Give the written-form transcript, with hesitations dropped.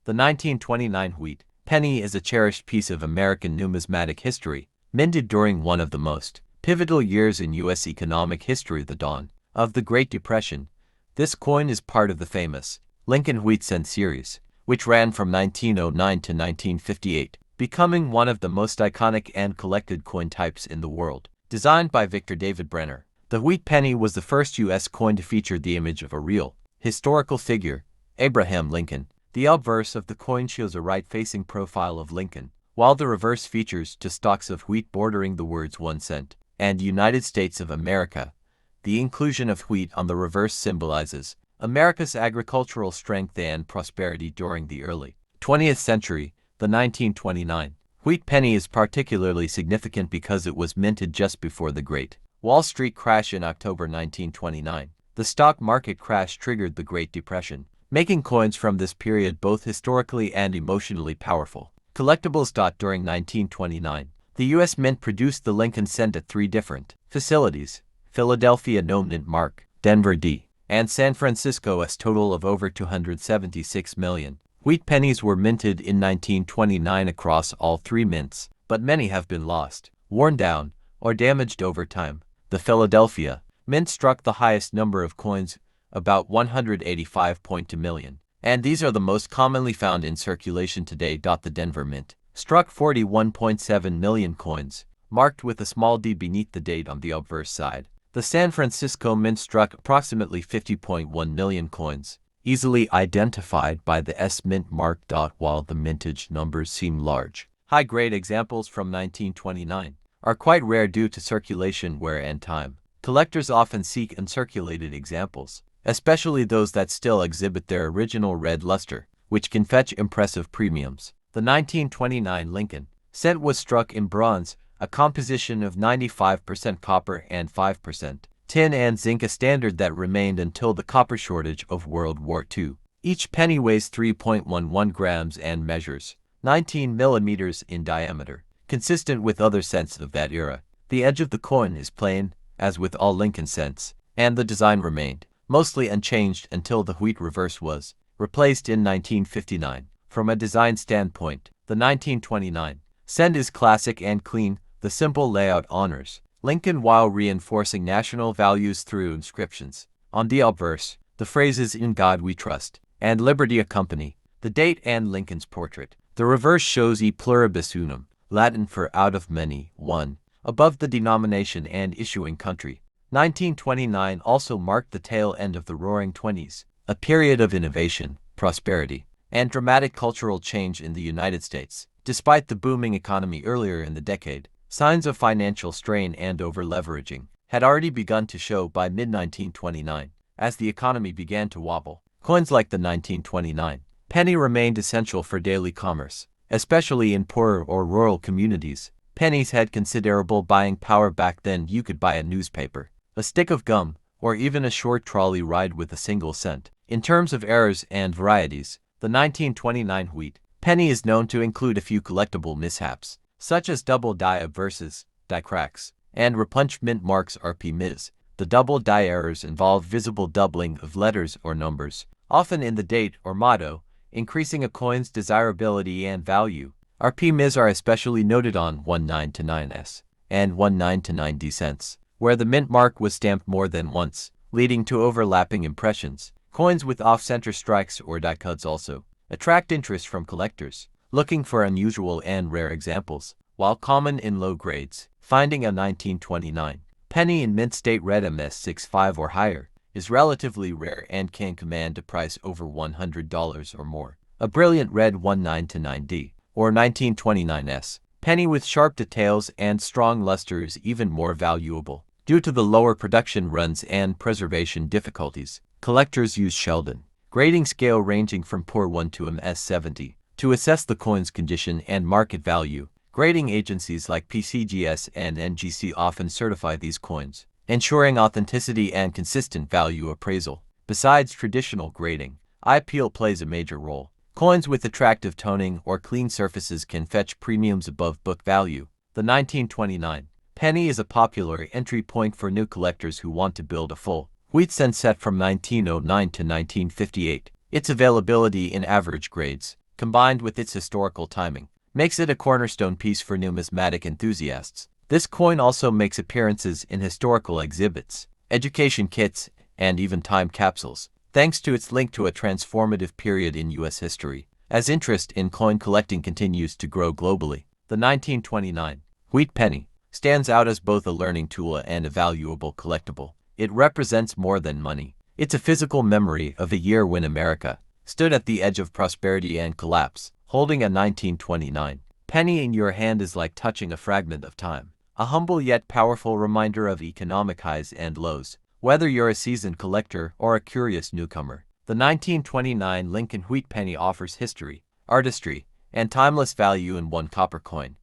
The 1929 wheat penny is a cherished piece of American numismatic history, minted during one of the most pivotal years in U.S. economic history, the dawn of the Great Depression. This coin is part of the famous Lincoln Wheat Cent series, which ran from 1909 to 1958, becoming one of the most iconic and collected coin types in the world. Designed by Victor David Brenner, the wheat penny was the first U.S. coin to feature the image of a real, historical figure, Abraham Lincoln. The obverse of the coin shows a right-facing profile of Lincoln, while the reverse features two stalks of wheat bordering the words 1 cent and United States of America. The inclusion of wheat on the reverse symbolizes America's agricultural strength and prosperity during the early 20th century. The 1929 wheat penny is particularly significant because it was minted just before the Great Wall Street crash in October 1929. The stock market crash triggered the Great Depression, making coins from this period both historically and emotionally powerful. Collectibles. During 1929, the U.S. Mint produced the Lincoln Cent at 3 different facilities: Philadelphia No. Mint Mark, Denver D., and San Francisco, as total of over 276 million. Wheat pennies were minted in 1929 across all 3 mints, but many have been lost, worn down, or damaged over time. The Philadelphia Mint struck the highest number of coins, about 185.2 million, and these are the most commonly found in circulation today. The Denver Mint struck 41.7 million coins, marked with a small d beneath the date on the obverse side. The San Francisco Mint struck approximately 50.1 million coins, easily identified by the S Mint mark. While the mintage numbers seem large, high-grade examples from 1929 are quite rare due to circulation wear and time. Collectors often seek uncirculated examples, especially those that still exhibit their original red luster, which can fetch impressive premiums. The 1929 Lincoln Cent was struck in bronze, a composition of 95% copper and 5% tin and zinc, a standard that remained until the copper shortage of World War II. Each penny weighs 3.11 grams and measures 19 millimeters in diameter, consistent with other cents of that era. The edge of the coin is plain, as with all Lincoln cents, and the design remained mostly unchanged until the wheat reverse was replaced in 1959. From a design standpoint, the 1929 cent is classic and clean. The simple layout honors Lincoln while reinforcing national values through inscriptions. On the obverse, the phrases "In God We Trust" and "Liberty accompany the date and Lincoln's portrait. The reverse shows "E pluribus unum," Latin for "out of many, one," above the denomination and issuing country. 1929 also marked the tail end of the Roaring Twenties, a period of innovation, prosperity, and dramatic cultural change in the United States. Despite the booming economy earlier in the decade, signs of financial strain and over-leveraging had already begun to show by mid-1929. As the economy began to wobble, coins like the 1929 penny remained essential for daily commerce, especially in poorer or rural communities. Pennies had considerable buying power back then. You could buy a newspaper, a stick of gum, or even a short trolley ride with a single cent. In terms of errors and varieties, the 1929 wheat penny is known to include a few collectible mishaps, such as double die obverses, die cracks, and repunched mint marks (RP Ms.). The double die errors involve visible doubling of letters or numbers, often in the date or motto, increasing a coin's desirability and value. RP Ms. are especially noted on 1929s and 1929D cents, where the mint mark was stamped more than once, leading to overlapping impressions. Coins with off-center strikes or die cuts also attract interest from collectors looking for unusual and rare examples. While common in low grades, finding a 1929 penny in mint state red MS65 or higher is relatively rare and can command a price over $100 or more. A brilliant red 1929D or 1929s penny with sharp details and strong luster is even more valuable. Due to the lower production runs and preservation difficulties, collectors use Sheldon grading scale ranging from Poor 1 to MS70 to assess the coin's condition and market value. Grading agencies like PCGS and NGC often certify these coins, ensuring authenticity and consistent value appraisal. Besides traditional grading, eye appeal plays a major role. Coins with attractive toning or clean surfaces can fetch premiums above book value. The 1929 penny is a popular entry point for new collectors who want to build a full wheat cent set from 1909 to 1958. Its availability in average grades combined with its historical timing, makes it a cornerstone piece for numismatic enthusiasts. This coin also makes appearances in historical exhibits, education kits, and even time capsules, thanks to its link to a transformative period in U.S. history. As interest in coin collecting continues to grow globally, the 1929 wheat penny stands out as both a learning tool and a valuable collectible. It represents more than money. It's a physical memory of a year when America stood at the edge of prosperity and collapse. Holding a 1929 penny in your hand is like touching a fragment of time, a humble yet powerful reminder of economic highs and lows. Whether you're a seasoned collector or a curious newcomer, the 1929 Lincoln Wheat Penny offers history, artistry, and timeless value in one copper coin.